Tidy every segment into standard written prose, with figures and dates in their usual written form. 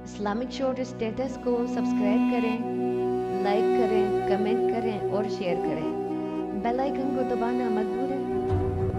Islamic short status کو subscribe کریں، like کریں، کمنٹ کریں اور شیئر کریں۔ بیل آئیکن کو دبانا مت بھولیں۔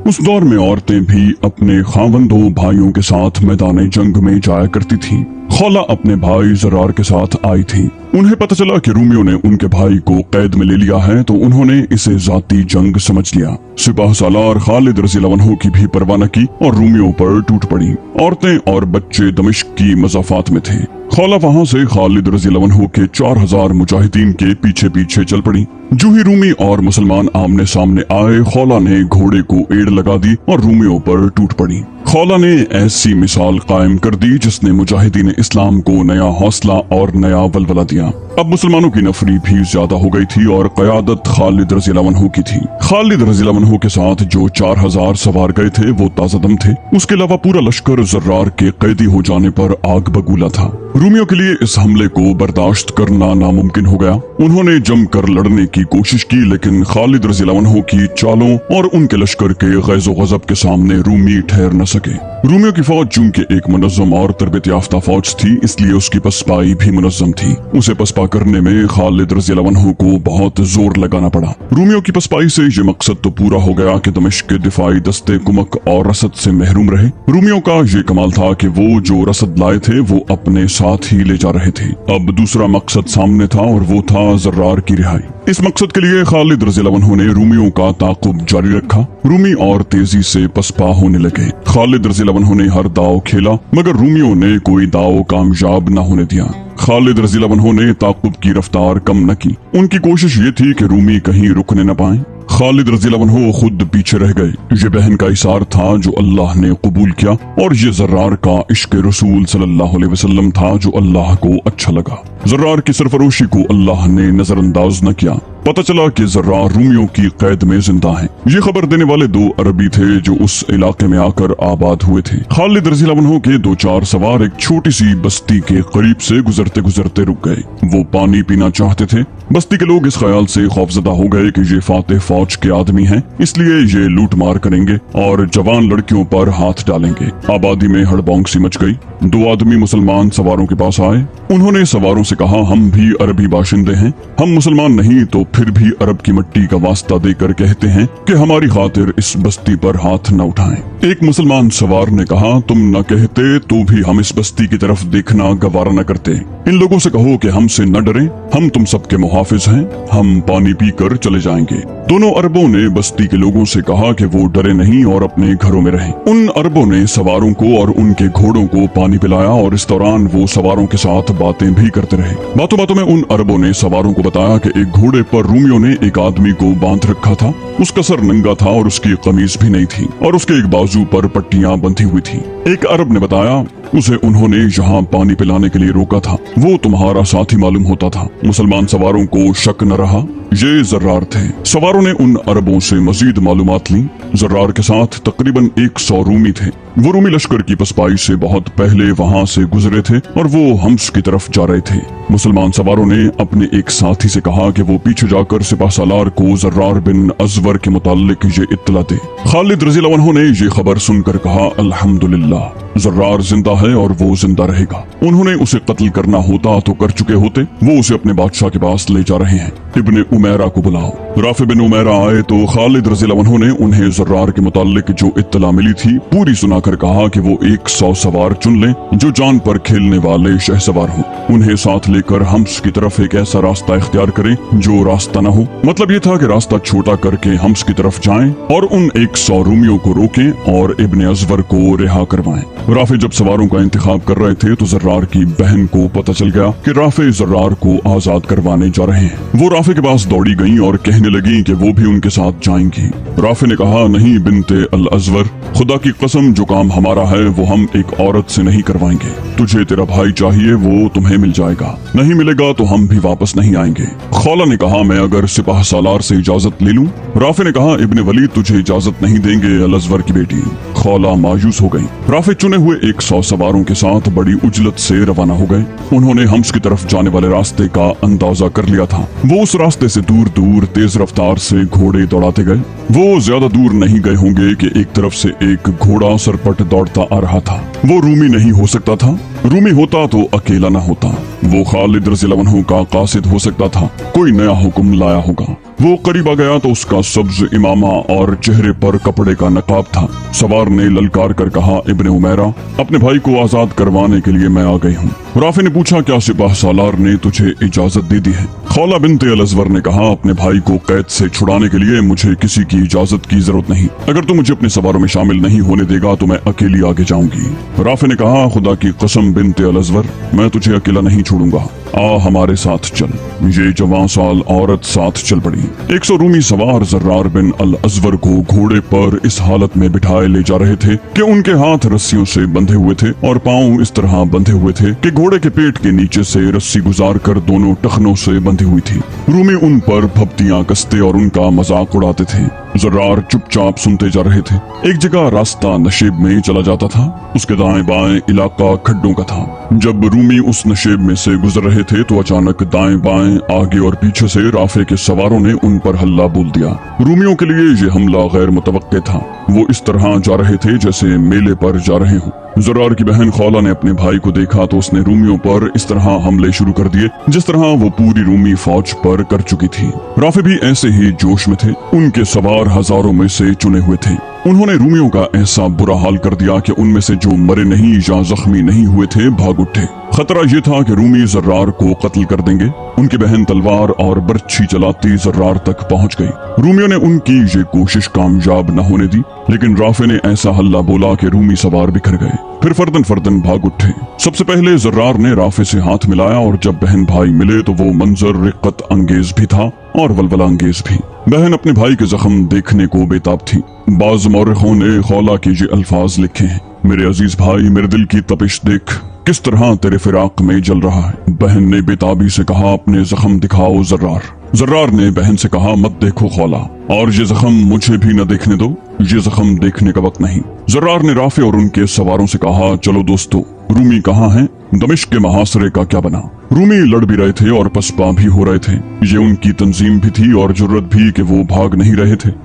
اس دور میں عورتیں بھی اپنے خاوندوں بھائیوں کے ساتھ میدان جنگ میں جایا کرتی تھیں۔ خولہ اپنے بھائی زرار کے ساتھ آئی تھی۔ انہیں پتہ چلا کہ رومیوں نے ان کے بھائی کو قید میں لے لیا ہے تو انہوں نے اسے ذاتی جنگ سمجھ لیا۔ سپاہ سالار خالد رضی اللہ عنہ کی بھی پرواہ نہ کی اور رومیوں پر ٹوٹ پڑی۔ عورتیں اور بچے دمشق کی مضافات میں تھے۔ خولہ وہاں سے خالد رضی اللہ عنہ کے 4000 مجاہدین کے پیچھے پیچھے چل پڑی۔ جو ہی رومی اور مسلمان آمنے سامنے آئے، خولہ نے گھوڑے کو ایڑ لگا دی اور رومیوں پر ٹوٹ پڑی۔ خولہ نے ایسی مثال قائم کر دی جس نے مجاہدین اسلام کو نیا حوصلہ اور نیا ولولہ دیا۔ اب مسلمانوں کی نفری بھی زیادہ ہو گئی تھی اور قیادت خالد رضی اللہ عنہ کی تھی۔ خالد رضی اللہ عنہ کے ساتھ جو 4000 سوار گئے تھے وہ تازہ دم تھے۔ اس کے علاوہ پورا لشکر زرار کے قیدی ہو جانے پر آگ بگولا تھا۔ رومیوں کے لیے اس حملے کو برداشت کرنا ناممکن ہو گیا۔ انہوں نے جم کر لڑنے کی کوشش کی لیکن خالد رضی اللہ عنہ کی چالوں اور ان کے لشکر کے غیظ و غضب کے سامنے رومی ٹھہر نہ سکے۔ رومیوں کی فوج چونکہ ایک منظم اور تربیت یافتہ فوج تھی، اس لیے اس کی پسپائی بھی منظم تھی۔ اسے پسپا کرنے میں خالد رضی اللہ عنہ کو بہت زور لگانا پڑا۔ رومیوں کی پسپائی سے یہ مقصد تو پورا ہو گیا کہ دمشق کے دفاعی دستے کمک اور رسد سے محروم رہے۔ رومیوں کا یہ کمال تھا کہ وہ جو رسد لائے تھے وہ اپنے ساتھ ہی لے جا رہے تھے۔ اب دوسرا مقصد سامنے تھا اور وہ تھا زرار کی رہائی۔ اس مقصد کے لیے خالد رضی اللہ عنہ نے رومیوں کا تعاقب جاری رکھا۔ رومی اور تیزی سے پسپا ہونے لگے۔ خالد رضی اللہ عنہ نے ہر داؤ کھیلا مگر رومیوں نے کوئی داؤ کامیاب نہ ہونے دیا۔ خالد رضی اللہ عنہ نے تعاقب کی رفتار کم نہ کی۔ ان کی کوشش یہ تھی کہ رومی کہیں رکنے نہ پائیں۔ خالد رضی اللہ عنہ خود پیچھے رہ گئے۔ یہ بہن کا اثار تھا جو اللہ نے قبول کیا اور یہ زرار کا عشق رسول صلی اللہ علیہ وسلم تھا جو اللہ کو اچھا لگا۔ زرار کی سرفروشی کو اللہ نے نظر انداز نہ کیا۔ پتہ چلا کہ زرار رومیوں کی قید میں زندہ ہیں۔ یہ خبر دینے والے 2 عربی تھے جو اس علاقے میں آ کر آباد ہوئے تھے۔ خالد رضی اللہ عنہ کے 2-4 سوار ایک چھوٹی سی بستی کے قریب سے گزرتے گزرتے رک گئے۔ وہ پانی پینا چاہتے تھے۔ بستی کے لوگ اس خیال سے خوفزدہ ہو گئے کہ یہ فاتح فوج کے آدمی ہیں، اس لیے یہ لوٹ مار کریں گے اور جوان لڑکیوں پر ہاتھ ڈالیں گے۔ آبادی میں ہڑبونگ سی مچ گئی۔ 2 آدمی مسلمان سواروں کے پاس آئے۔ انہوں نے سواروں سے کہا، ہم بھی عربی باشندے ہیں، ہم مسلمان نہیں تو پھر بھی عرب کی مٹی کا واسطہ دے کر کہتے ہیں کہ ہماری خاطر اس بستی پر ہاتھ نہ اٹھائیں۔ ایک مسلمان سوار نے کہا، تم نہ کہتے تو بھی ہم اس بستی کی طرف دیکھنا گوارا نہ کرتے۔ ان لوگوں سے کہو کہ ہم سے نہ ڈریں، ہم تم سب کے محافظ ہیں، ہم پانی پی کر چلے جائیں گے۔ دونوں عربوں نے بستی کے لوگوں سے کہا کہ وہ ڈرے نہیں اور اپنے گھروں میں رہیں۔ ان عربوں نے سواروں کو اور ان کے گھوڑوں کو پانی پلایا اور اس دوران وہ سواروں کے ساتھ باتیں بھی کرتے رہے۔ باتوں باتوں میں ان عربوں نے سواروں کو بتایا کہ ایک گھوڑے پر رومیوں نے ایک آدمی کو باندھ رکھا تھا۔ اس کا سر ننگا تھا اور اس کی قمیض بھی نہیں تھی اور اس کے ایک بازو پر پٹیاں بندھی ہوئی تھی۔ ایک عرب نے بتایا، اسے انہوں نے یہاں پانی پلانے کے لیے روکا تھا، وہ تمہارا ساتھی معلوم ہوتا تھا۔ مسلمان سواروں کو شک نہ رہا، یہ زرار تھے۔ سواروں نے ان عربوں سے مزید معلومات لیں۔ زرار کے ساتھ تقریباً 100 رومی تھے۔ وہ رومی لشکر کی پسپائی سے بہت پہلے وہاں سے گزرے تھے اور وہ حمص کی طرف جا رہے تھے۔ مسلمان سواروں نے اپنے ایک ساتھی سے کہا کہ وہ پیچھے جا کر سپاہ سالار کو زرار بن ازور کے متعلق یہ اطلاع دے۔ خالد رضی اللہ عنہ نے یہ خبر سن کر کہا، الحمدللہ، زرار زندہ ہے اور وہ زندہ رہے گا۔ انہوں نے اسے قتل کرنا ہوتا تو کر چکے ہوتے، وہ اسے اپنے بادشاہ کے پاس لے جا رہے ہیں۔ ابن امیرہ کو بلاؤ۔ رافع بن امیرہ آئے تو خالد رضی اللہ عنہ نے انہیں زرار کے متعلق جو اطلاع ملی تھی پوری سنا کر کہا کہ وہ 100 سوار چن لیں جو جان پر کھیلنے والے شہ سوار ہوں۔ انہیں ساتھ لے کر حمص کی طرف ایک ایسا راستہ اختیار کریں جو راستہ نہ ہو۔ مطلب یہ تھا کہ راستہ چھوٹا کر کے حمص کی طرف جائیں اور ان 100 رومیوں کو روکیں اور ابن ازور کو رہا کروائیں۔ رافع جب سواروں کا انتخاب کر رہے تھے تو زرار کی بہن کو پتہ چل گیا کہ رافع زرار کو آزاد کروانے جا رہے ہیں۔ وہ رافع کے پاس دوڑی گئیں اور کہنے لگیں کہ وہ بھی ان کے ساتھ جائیں گی۔ رافع نے کہا، نہیں بنت الازور، خدا کی قسم جو کام ہمارا ہے وہ ہم ایک عورت سے نہیں کروائیں گے۔ تجھے تیرا بھائی چاہیے، وہ تمہیں مل جائے گا، نہیں ملے گا تو ہم بھی واپس نہیں آئیں گے۔ خولہ نے کہا، میں اگر سپاہ سالار سے اجازت لے لوں؟ رافع نے کہا، ابن ولید تجھے اجازت نہیں دیں گے الازور کی بیٹی۔ خولہ مایوس ہو گئی۔ رافع چنے ہوئے 100 سواروں کے ساتھ بڑی عجلت سے روانہ ہو گئے۔ انہوں نے حمص کی طرف جانے والے راستے کا اندازہ کر لیا تھا۔ وہ اس उस रास्ते से दूर दूर तेज रफ्तार से घोड़े दौड़ाते गए। वो ज्यादा दूर नहीं गए होंगे कि एक तरफ से एक घोड़ा सरपट दौड़ता आ रहा था। वो रूमी नहीं हो सकता था। रूमी होता तो अकेला ना होता। वो खालिद रज़ियल्लाहु अन्हु का कासिद हो सकता था। कोई नया हुक्म लाया होगा। वो करीब आ गया तो उसका सब्ज इमामा और चेहरे पर कपड़े का नकाब था। सवार ने ललकार कर कहा, इब्ने उमैरा, अपने भाई को आजाद करवाने के लिए मैं आ गई हूँ। राफे ने पूछा, क्या सिपाह सालार ने तुझे इजाजत दे दी है? खौला बिन्ते अल अज़वर ने कहा, अपने भाई को कैद से छुड़ाने के लिए मुझे किसी की इजाजत की जरूरत नहीं। अगर तू मुझे अपने सवारों में शामिल नहीं होने देगा तो मैं अकेली आगे जाऊंगी। राफे ने कहा, खुदा की कसम बिन्ते अल अज़वर, मैं तुझे अकेला नहीं छोड़ूंगा। आ हमारे साथ चल। ये जवां साल औरत साथ चल पड़ी। 100 रूमी सवार ज़र्रार बिन अल अज़वर को घोड़े पर इस हालत में बिठाए ले जा रहे थे कि उनके हाथ रस्सियों से बंधे हुए थे और पांव इस तरह बंधे हुए थे कि घोड़े के पेट के नीचे से रस्सी गुजार कर दोनों टखनों से बंधी हुई थी। रूमी उन पर फप्तियां कसते और उनका मजाक उड़ाते थे। ज़र्रार चुपचाप सुनते जा रहे थे। एक जगह रास्ता नशेब में चला जाता था। उसके दाएं बाएं इलाका खड्डों का था। जब रूमी उस नशेब में से गुजर रहे थे तो अचानक दाएं बाएं आगे और पीछे से राफे के सवारों ने उन पर हल्ला बोल दिया। रूमियों के लिए ये हमला गैर मुतवक्के था। वो इस तरह जा रहे थे जैसे मेले पर जा रहे हों। ज़र्रार की बहन खौला ने अपने भाई को देखा तो उसने रूमियों पर इस तरह हमले शुरू कर दिए जिस तरह वो पूरी रूमी फौज पर कर चुकी थी। राफे भी ऐसे ही जोश में थे। उनके सवार हजारों में से चुने हुए थे। उन्होंने रूमियों का ऐसा बुरा हाल कर दिया कि उनमें से जो मरे नहीं या जख्मी नहीं हुए थे भाग उठे। खतरा ये था कि रूमी ज़र्रार को कत्ल कर देंगे। उनकी बहन तलवार और बर्छी चलाती ज़र्रार तक पहुंच गई। रूमियों ने उनकी ये कोशिश कामयाब न होने दी, लेकिन राफे ने ऐसा हल्ला बोला कि रूमी सवार बिखर गए। फिर फर्दन फर्दन भाग उठे। सबसे पहले ज़र्रार ने राफे से हाथ मिलाया और जब बहन भाई मिले तो वो मंजर रिक्कत अंगेज भी था और वलवला अंगेज भी। बहन अपने भाई के जख्म देखने को बेताब थी। बाज मौरखों ने खौला के ये अल्फाज लिखे हैं, मेरे अजीज भाई, मेरे दिल की तपिश देख किस तरह तेरे फिराक में जल रहा है। बहन ने बेताबी से कहा, अपने जख्म दिखाओ ज़र्रार। ज़र्रार ने बहन से कहा, मत देखो खौला, और ये जख्म मुझे भी न देखने दो, ये जख्म देखने का वक्त नहीं। ज़र्रार ने राफे और उनके सवारों से कहा, चलो दोस्तों, रूमी कहाँ हैं? दमिश्क के महासरे का क्या बना? रूमी लड़ भी रहे थे और पसपा भी हो रहे थे। ये उनकी तंजीम भी थी और जुर्रत भी कि वो भाग नहीं रहे थे।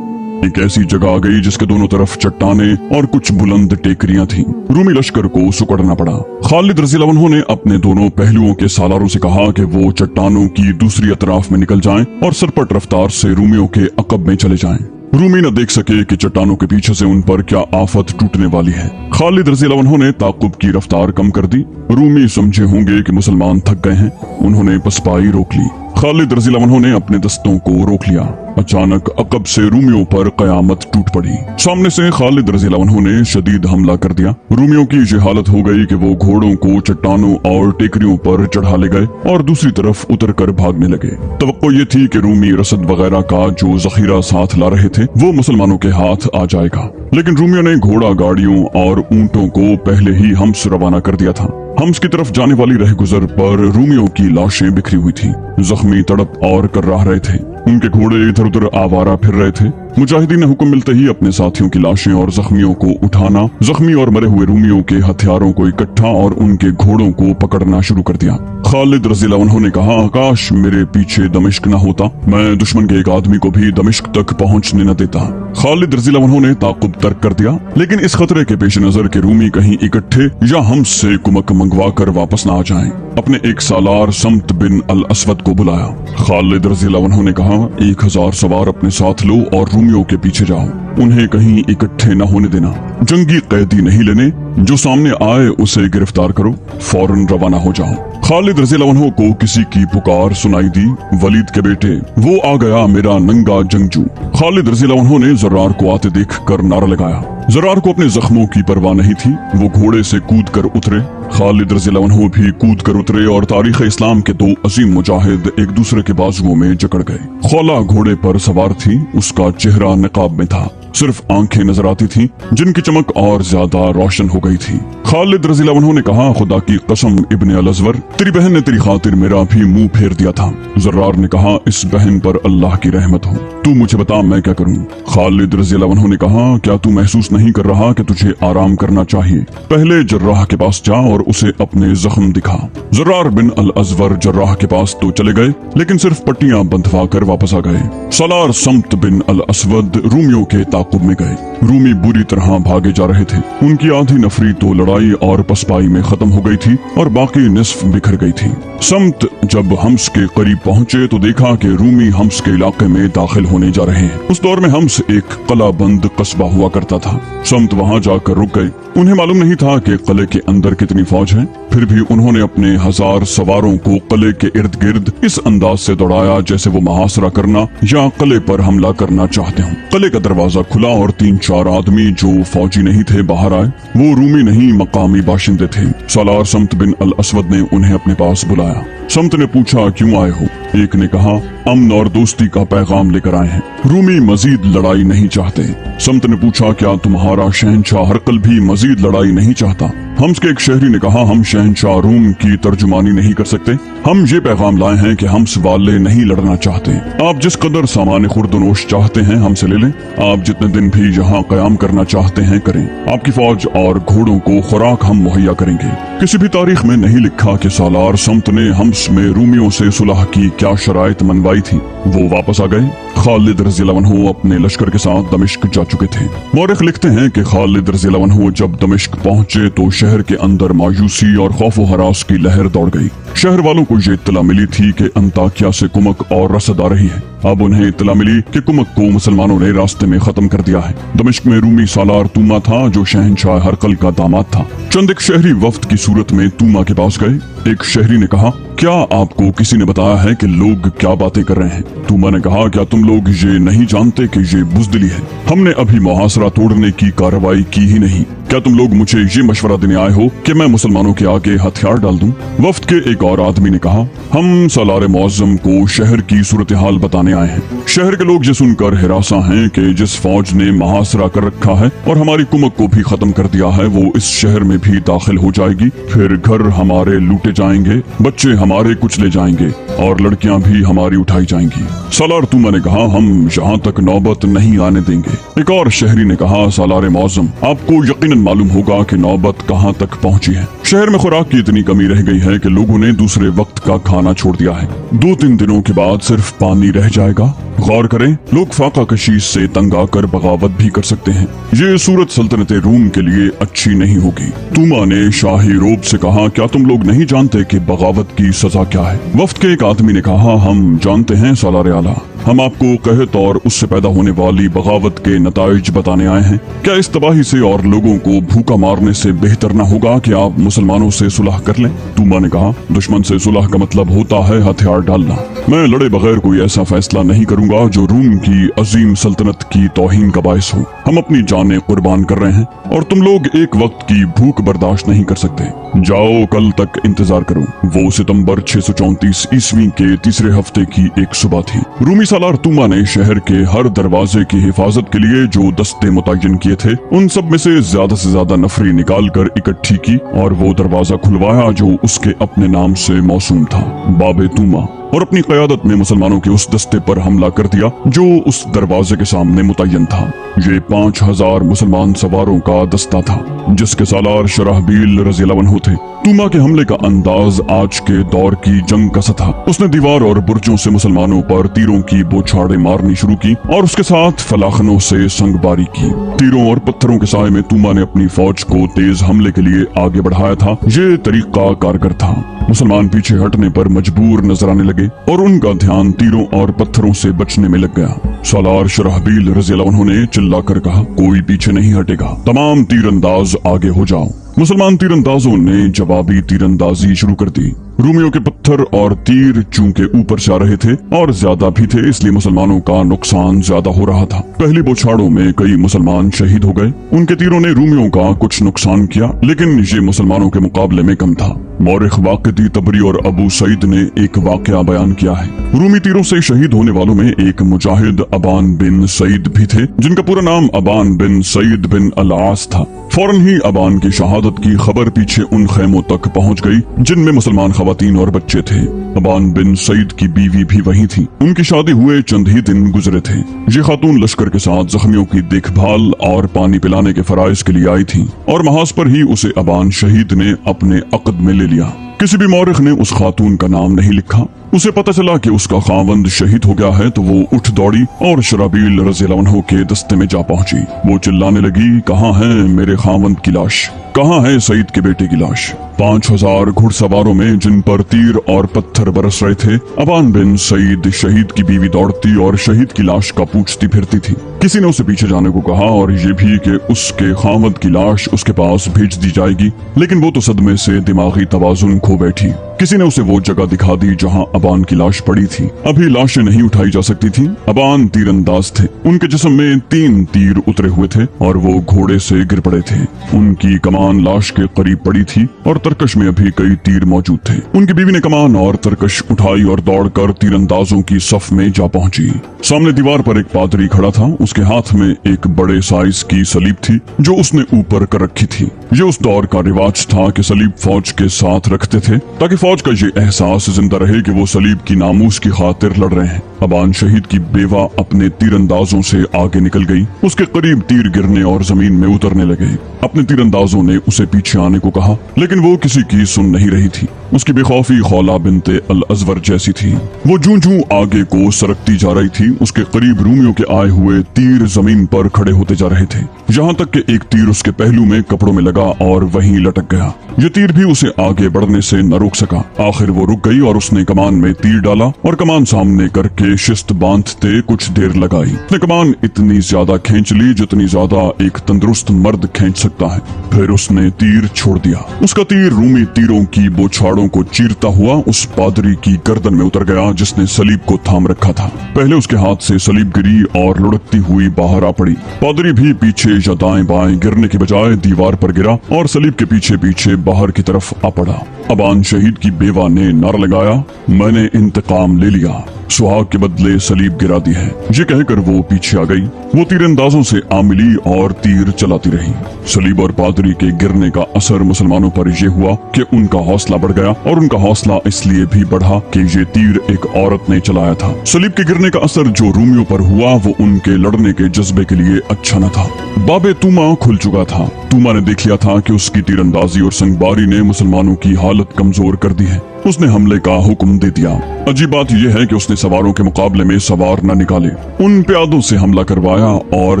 एक ऐसी जगह आ गई जिसके दोनों तरफ चट्टाने और कुछ बुलंद टेकरियां थीं। रूमी लश्कर को सुकड़ना पड़ा। खालिद रज़ियल्लाहु अन्हु ने अपने दोनों पहलुओं के सालारों से कहा कि वो चट्टानों की दूसरी अतराफ में निकल जाएं और सरपट रफ्तार से रूमियों के अकब में चले जाएं। रूमी न देख सके कि चट्टानों के पीछे से उन पर क्या आफत टूटने वाली है। खालिद रज़ियल्लाहु अन्हु ने ताकुब की रफ्तार कम कर दी। रूमी समझे होंगे कि मुसलमान थक गए हैं। उन्होंने पसपाई रोक ली। खालिद रज़ियल्लाहु अन्हु ने अपने दस्तों को रोक लिया। अचानक अकब से रूमियों पर कयामत टूट पड़ी। सामने से खालिद रज़ियल्लाहु अन्हु ने शदीद हमला कर दिया। रूमियों की ये हालत हो गई कि वो घोड़ों को चट्टानों और टेकरियों पर चढ़ा ले गए और दूसरी तरफ उतर कर भागने लगे। तवक्को ये थी कि रूमी रसद वगैरह का जो जखीरा साथ ला रहे थे वो मुसलमानों के हाथ आ जाएगा, लेकिन रूमियों ने घोड़ा गाड़ियों और ऊंटों को पहले ही हम्स रवाना कर दिया था। हम्स की तरफ जाने वाली रहगुजर पर रूमियों की लाशें बिखरी हुई थी। जख्मी तड़प और कर रहे थे। उनके घोड़े इधर उधर आवारा फिर रहे थे। मुजाहिदीन ने हुक्म मिलते ही अपने साथियों की लाशें और जख्मियों को उठाना, जख्मी और मरे हुए रूमियों के हथियारों को इकट्ठा और उनके घोड़ों को पकड़ना शुरू कर दिया। खालिद रज़ियल्लाहु अन्हु ने कहा, काश मेरे पीछे दमिश्क न होता, मैं दुश्मन के एक आदमी को भी दमिश्क तक पहुंचने न देता। खालिद रज़ियल्लाहु अन्हु ने ताकुब तर्क कर दिया, लेकिन इस खतरे के पेश नजर के रूमी कहीं इकट्ठे या हमसे कुमक मंगवा कर वापस न आ जाएं। अपने एक सालार समत बिन अल असवद को बुलाया। खालिद रज़ियल्लाहु अन्हु ने कहा, 1000 सवार अपने साथ लो और रूमियों के पीछे जाओ। उन्हें कहीं इकट्ठे न होने देना। जंगी कैदी नहीं लेने, जो सामने आए उसे गिरफ्तार करो। फौरन रवाना हो जाओ। खालिद रज़ियल्लाहु अन्हु को किसी की पुकार सुनाई दी। वलीद के बेटे, वो आ गया मेरा नंगा जंगजू। खालिद रज़ियल्लाहु अन्हु ने ज़र्रार को आते देख कर नारा लगाया। ज़र्रार को अपने जख्मों की परवाह नहीं थी। वो घोड़े से कूद कर उतरे। खालिद रज़ियल्लाहु अन्हु भी कूद कर उतरे और तारीख इस्लाम के दो अजीम मुजाहिद एक दूसरे के बाजुओं में जकड़ गए। खौला घोड़े पर सवार थी। उसका चेहरा निकाब में था। सिर्फ आंखें नजर आती थीं, जिनकी चमक और ज्यादा रोशन हो गई थी। खालिद रज़ी अल्लाह अन्हु ने कहा, खुदा की कसम इब्ने अल अज़वर, तेरी बहन ने तेरी खातिर मेरा भी मुंह फेर दिया था। ज़र्रार ने कहा, इस बहन पर अल्लाह की रहमत हो, तू मुझे बता मैं क्या करूं। खालिद रज़ी अल्लाह अन्हु ने कहा, क्या तू महसूस नहीं कर रहा कि तुझे आराम करना चाहिए? पहले जर्राह के पास जा और उसे अपने जख्म दिखा। ज़र्रार बिन अल अज़वर जर्राह के पास तो चले गए, लेकिन सिर्फ पट्टियां बंधवा कर वापस आ गए। सलार सम्त बिन अल असवद रूमियों के ताकुब में गए। रूमी बुरी तरह भागे जा रहे थे। उनकी आधी नफरी तो लड़ाई और पसपाई में खत्म हो गई थी और बाकी निस्फ बिखर गई थी। सम्त जब हम्स के करीब पहुंचे तो देखा कि रूमी हम्स के इलाके में दाखिल होने जा रहे हैं। उस दौर में हम्स एक कलाबंद कस्बा हुआ करता था। सम्त वहां जाकर रुक गए। उन्हें मालूम नहीं था कि किले के अंदर कितनी फौज है, फिर भी उन्होंने अपने 1000 सवारों को किले के इर्द गिर्द इस अंदाज से दौड़ाया जैसे वो मुहासरा करना या किले पर हमला करना चाहते हों। किले का दरवाजा खुला और 3-4 आदमी जो फौजी नहीं थे बाहर आए। वो रूमी नहीं, मकामी बाशिंदे थे। सलार सम्त बिन अल असवद ने उन्हें अपने पास बुलाया। सम्त ने पूछा, क्यों आए हो? एक ने कहा, अमन और दोस्ती का पैगाम लेकर आए हैं। रूमी मजीद लड़ाई नहीं चाहते। सम्त ने पूछा, क्या तुम्हारा शहंशाह हरकल भी मजीद लड़ाई नहीं चाहता? हम्स के एक शहरी ने कहा, हम शहंशाह रूम की तर्जुमानी नहीं कर सकते। हम ये पैगाम लाए हैं कि हम्स वाले नहीं लड़ना चाहते। आप जिस कदर सामान खुर्दनोश चाहते हैं हमसे ले लें। आप जितने दिन भी यहाँ कयाम करना चाहते हैं करें। आपकी फौज और घोड़ों को खुराक हम मुहैया करेंगे। किसी भी तारीख में नहीं लिखा कि सालार सम्त ने हम्स में रूमियों से सुलह की क्या शराइत मनवाई थी। वो वापस आ गए। खालिद रज़ी अल्लाह अन्हु अपने लश्कर के साथ दमिश्क जा चुके थे। मौरिख लिखते हैं कि खालिद रज़ी अल्लाह अन्हु जब दमिश्क पहुंचे तो शहर के अंदर मायूसी और खौफ व हरास की लहर दौड़ गई। शहर वालों को ये इत्तला मिली थी कि अंताकिया से कुमक और रसद आ रही है। अब उन्हें इत्तला मिली कि कुमक को मुसलमानों ने रास्ते में खत्म कर दिया है। दमिश्क में रूमी सालार तूमा था जो शहंशाह हरकल का दामाद था। चंद एक शहरी वफ्द की सूरत में तूमा के पास गए। एक शहरी ने कहा, क्या आपको किसी ने बताया है कि लोग क्या बातें कर रहे हैं? तूमा ने कहा, क्या तुम लोग ये नहीं जानते कि ये बुज़दिली है? हमने अभी मुहासरा तोड़ने की कार्रवाई की ही नहीं। क्या तुम लोग मुझे ये मशवरा देने आए हो कि मैं मुसलमानों के आगे हथियार डाल दूं? वफ्द के एक और आदमी ने कहा, हम सालार मुअज्जम को शहर की सूरत हाल बताने आए हैं। शहर के लोग ये सुनकर हिरासा हैं कि जिस फौज ने मुहासरा कर रखा है और हमारी कुमक को भी खत्म कर दिया है, वो इस शहर में भी दाखिल हो जाएगी। फिर घर हमारे लूटे जाएंगे, बच्चे हमारे कुचले जाएंगे और लड़कियां भी हमारी उठाई जाएंगी। सालार तूमा ने कहा, हम यहाँ तक नौबत नहीं आने देंगे। एक और शहरी ने कहा, सालार मुअज्जम, आपको यकीनन मालूम होगा कि नौबत कहाँ तक पहुँची है। शहर में खुराक की इतनी कमी रह गई है कि लोगों ने दूसरे वक्त का खाना छोड़ दिया है। 2-3 दिनों के बाद सिर्फ पानी रह जाएगा। गौर करें, लोग फाका कशीश से तंग आकर बगावत भी कर सकते हैं। ये सूरत सल्तनत रूम के लिए अच्छी नहीं होगी। तूमा ने शाही रोब से कहा, क्या तुम लोग नहीं जानते कि बगावत की सजा क्या है? वफ्द के एक आदमी ने कहा, हम जानते हैं सालार आला। हम आपको कहत और उससे पैदा होने वाली बगावत के नताइज बताने आए हैं। क्या इस तबाही से और लोगों को भूखा मारने से बेहतर न होगा कि आप मुसलमानों से सुलह कर लें? तूमा ने कहा, दुश्मन से सुलह का मतलब होता है हथियार डालना। मैं लड़े बगैर कोई ऐसा फैसला नहीं करूंगा जो रूम की अजीम सल्तनत की तौहीन का बायस हो। हम अपनी जानें कुर्बान कर रहे हैं और तुम लोग एक वक्त की भूख बर्दाश्त नहीं कर सकते। जाओ, कल तक इंतजार करो। वो सितंबर 634 ईस्वी के तीसरे हफ्ते की एक सुबह थी। रूमी सालार तूमा ने शहर के हर दरवाजे की हिफाजत के लिए जो दस्ते मुतय्यन किए थे, उन सब में से ज्यादा नफरी निकाल कर इकट्ठी की और वो दरवाजा खुलवाया जो उसके अपने नाम से मौसूम था, बाबे तूमा, और अपनी क़यादत में मुसलमानों के उस दस्ते पर हमला कर दिया जो उस दरवाजे के सामने मुतय्यन था। ये 5000 मुसलमान सवारों का दस्ता था जिसके सालार शराहबील रज़ी अल्लाह अन्हु थे। तूमा के हमले का अंदाज आज के दौर की जंग का सा था। उसने दीवार और बुर्जों से मुसलमानों पर तीरों की बौछारें मारनी शुरू की और उसके साथ फलाखनों से संगबारी की। तीरों और पत्थरों के साए में तूमा ने अपनी फौज को तेज हमले के लिए आगे बढ़ाया था। ये तरीका कारगर था। मुसलमान पीछे हटने पर मजबूर नजर आने लगे और उनका ध्यान तीरों और पत्थरों से बचने में लग गया। सालार शराहबील रज़ी अल्लाह अन्हु ने चिल्लाकर कहा, कोई पीछे नहीं हटेगा, तमाम तीरंदाज आगे हो जाओ। मुसलमान तीरंदाजों ने जवाबी तीरंदाजी शुरू कर दी। रूमियों के पत्थर और तीर चूंकि ऊपर से आ रहे थे और ज्यादा भी थे, इसलिए मुसलमानों का नुकसान ज्यादा हो रहा था। पहली बौछारों में कई मुसलमान शहीद हो गए। उनके तीरों ने रूमियों का कुछ नुकसान किया, लेकिन ये मुसलमानों के मुकाबले में कम था। मौरिख, वाक़िदी, तबरी और अबू सईद ने एक वाकया बयान किया है। रूमी तीरों से शहीद होने वालों में एक मुजाहिद अबान बिन सईद भी थे, जिनका पूरा नाम अबान बिन सईद बिन अल-आस था। फौरन ही अबान की शहादत की खबर पीछे उन खेमों तक पहुंच गई जिनमें मुसलमान खवातीन और बच्चे थे। अबान बिन सईद की बीवी भी वहीं थी। उनकी शादी हुए चंद ही दिन गुजरे थे। ये खातून लश्कर के साथ जख्मियों की देखभाल और पानी पिलाने के फराइज के लिए आई थी और महाज पर ही उसे अबान शहीद ने अपने अक़द में ले लिया। किसी भी मौरिख ने उस खातून का नाम नहीं लिखा। उसे पता चला कि उसका खावंद शहीद हो गया है तो वो उठ दौड़ी और शराबील रज़ियल्लाहु अन्हु के दस्ते में जा पहुंची। वो चिल्लाने लगी, कहाँ है मेरे खावंद की लाश, कहाँ है सईद के बेटे की लाश। 5000 घुड़सवारों में जिन पर तीर और पत्थर बरस रहे थे, अबान बिन सईद शहीद की बीवी दौड़ती और शहीद की लाश का पूछती फिरती थी। किसी ने उसे पीछे जाने को कहा और ये भी कि उसके खावंद की लाश उसके पास भेज दी जाएगी, लेकिन वो तो सदमे से दिमागी तवाजुन खो बैठी। किसी ने उसे वो जगह दिखा दी जहाँ अबान की लाश पड़ी थी। अभी लाशें नहीं उठाई जा सकती थी। अबान तीरंदाज थे। उनके जिस्म में 3 तीर उतरे हुए थे और वो घोड़े से गिर पड़े थे। उनकी कमान लाश के करीब पड़ी थी और तरकश में अभी कई तीर मौजूद थे। उनकी बीवी ने कमान और तरकश उठाई और दौड़कर तीरंदाजों की सफ में जा पहुंची। सामने दीवार पर एक पादरी खड़ा था। उसके हाथ में एक बड़े साइज की सलीब थी जो उसने ऊपर कर रखी थी। ये उस दौर का रिवाज था कि सलीब फौज के साथ रखते थे ताकि फौज का ये एहसास जिंदा रहे कि वो सलीब की नामूस की खातिर लड़ रहे हैं। अबान शहीद की बेवा अपने तीरंदाजों से आगे निकल गई। उसके करीब तीर गिरने और जमीन में उतरने लगे। अपने तीरंदाजों ने उसे पीछे आने को कहा, लेकिन वो किसी की सुन नहीं रही थी। उसकी बेखौफी खौला बिनते अल अजवर जैसी थी। वो जूं जूं आगे को सरकती जा रही थी, उसके करीब रूमियों के आए हुए तीर जमीन पर खड़े होते जा रहे थे, यहाँ तक कि एक तीर उसके पहलू में कपड़ों में लगा और वहीं लटक गया। ये तीर भी उसे आगे बढ़ने से न रोक सका। आखिर वो रुक गई और उसने कमान में तीर डाला और कमान सामने करके शिस्त बांधते कुछ देर लगाई। उसने कमान इतनी ज्यादा खींच ली जितनी ज्यादा एक तंदुरुस्त मर्द खींच सकता है। फिर उसने तीर छोड़ दिया। उसका तीर रूमी तीरों की बौछारों को चीरता हुआ उस पादरी की गर्दन में उतर गया जिसने सलीब को थाम रखा था। पहले उसके हाथ से सलीब गिरी और लुढ़कती हुई बाहर आ पड़ी। पादरी भी पीछे या दाएं बाएं गिरने के बजाय दीवार पर गिरा और सलीब के पीछे पीछे बाहर की तरफ आ पड़ा। अबान शहीद की बेवा ने नारा लगाया, मैंने इंतकाम ले लिया, सुहाग के बदले सलीब गिरा दी है। ये कहकर वो पीछे आ गई। वो तीरंदाजों से आ मिली और तीर चलाती रही। सलीब और पादरी के गिरने का असर मुसलमानों पर यह हुआ कि उनका हौसला बढ़ गया और उनका हौसला इसलिए भी बढ़ा कि ये तीर एक औरत ने चलाया था। सलीब के गिरने का असर जो रूमियों पर हुआ वो उनके लड़ने के जज्बे के लिए अच्छा न था। बाबे तूमा खुल चुका था। तूमा ने देख लिया था कि उसकी तीरंदाजी और संगबारी ने मुसलमानों की हालत कमजोर कर दी है। उसने हमले का हुक्म दे दिया। अजीब बात यह है कि उसने सवारों के मुकाबले में सवार न निकाले। उन प्यादों से हमला करवाया और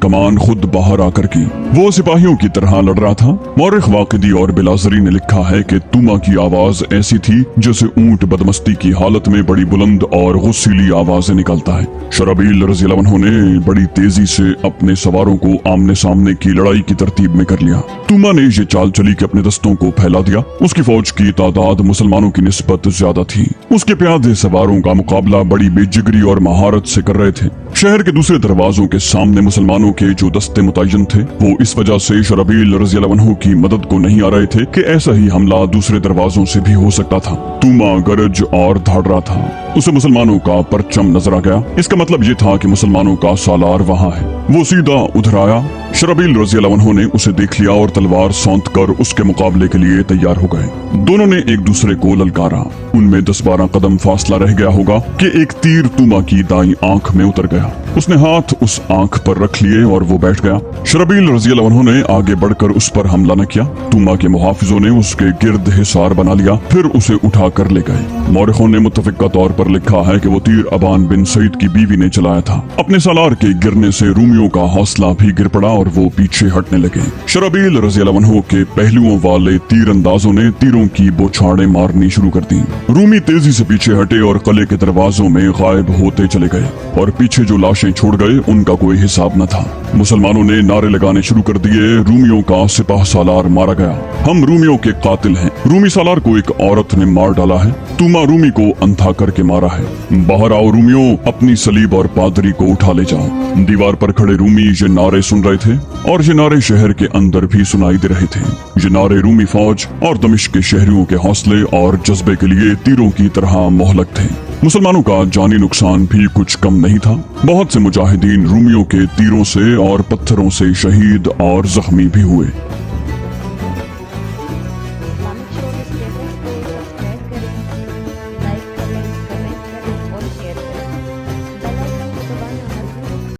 कमान खुद बाहर आकर की। वो सिपाहियों की तरह लड़ रहा था। मौरिख, वाक़िदी और बिलाजरी ने लिखा है कि तूमा की आवाज ऐसी थी जैसे ऊंट बदमस्ती की हालत में बड़ी बुलंद और गुस्सीली आवाजें निकालता है। शराबील रज़ियल्लाहु अन्हु ने बड़ी तेजी से अपने सवारों को आमने सामने की लड़ाई की तरतीब में कर लिया। तूमा ने ये चाल चली कि अपने दस्तों को फैला दिया। उसकी फौज की तादाद मुसलमानों की निस्बत ज्यादा थी। उसके प्यादे सवारों का मुकाबला बड़ी बेजिगरी और महारत से कर रहे थे। शहर के दूसरे दरवाजों के सामने मुसलमानों के जो दस्ते मुतय्यन थे वो इस वजह से शराबील रज़ियल्लाहु अन्हु की मदद को नहीं आ रहे थे कि ऐसा ही हमला दूसरे दरवाजों से भी हो सकता था। तूमा गरज और धाड़ रहा था। उसे मुसलमानों का परचम नजर आ गया। इसका मतलब ये था कि मुसलमानों का सालार वहाँ है। वो सीधा उधर आया। शराबील रज़ियल्लाहु अन्हु ने उसे देख लिया और तलवार सौंत कर उसके मुकाबले के लिए तैयार हो गए। दोनों ने एक दूसरे को ललकारा। उनमें 10-12 कदम फासला रह गया होगा कि एक तीर तूमा की दाईं आंख में उतर गया। उसने हाथ उस आंख पर रख लिए और वो बैठ गया। शराबील रज़ियल्लाहु अन्हु ने आगे बढ़कर उस पर हमला न किया। तूमा के मुहाफिजों ने उसके गिर्द हिसार बना लिया, फिर उसे उठा कर ले गए। मौरिखों ने मुत्तफिका तौर पर पर लिखा है कि वो तीर अबान बिन सईद की बीवी ने चलाया था। अपने सालार के गिरने से रूमियों का हौसला भी गिर पड़ा और वो पीछे हटने लगे। शराबील रज़ियल्लाहु अन्हु के पहलुओं वाले तीरंदाजों ने तीरों की बौछारें मारनी शुरू कर दी। रूमी तेजी से पीछे हटे और किले के दरवाजों में गायब होते चले गए और पीछे जो लाशें छोड़ गए उनका कोई हिसाब न था। मुसलमानों ने नारे लगाने शुरू कर दिए, रूमियों का सिपाह सालार मारा गया, हम रूमियों के कातिल हैं, रूमी सालार को एक औरत ने मार डाला है, तुमा रूमी को अंधा करके मारा है, बाहर आओ रूमियों, अपनी सलीब और पादरी को उठा ले जाओ। दीवार पर खड़े रूमी ये नारे सुन रहे थे और ये नारे शहर के अंदर भी सुनाई दे रहे थे। ये नारे रूमी फौज और दमिश्क के शहरियों के हौसले और जज्बे के लिए तीरों की तरह मोहलक थे। मुसलमानों का जानी नुकसान भी कुछ कम नहीं था। बहुत से मुजाहिदीन रूमियों के तीरों से और पत्थरों से शहीद और जख्मी भी हुए।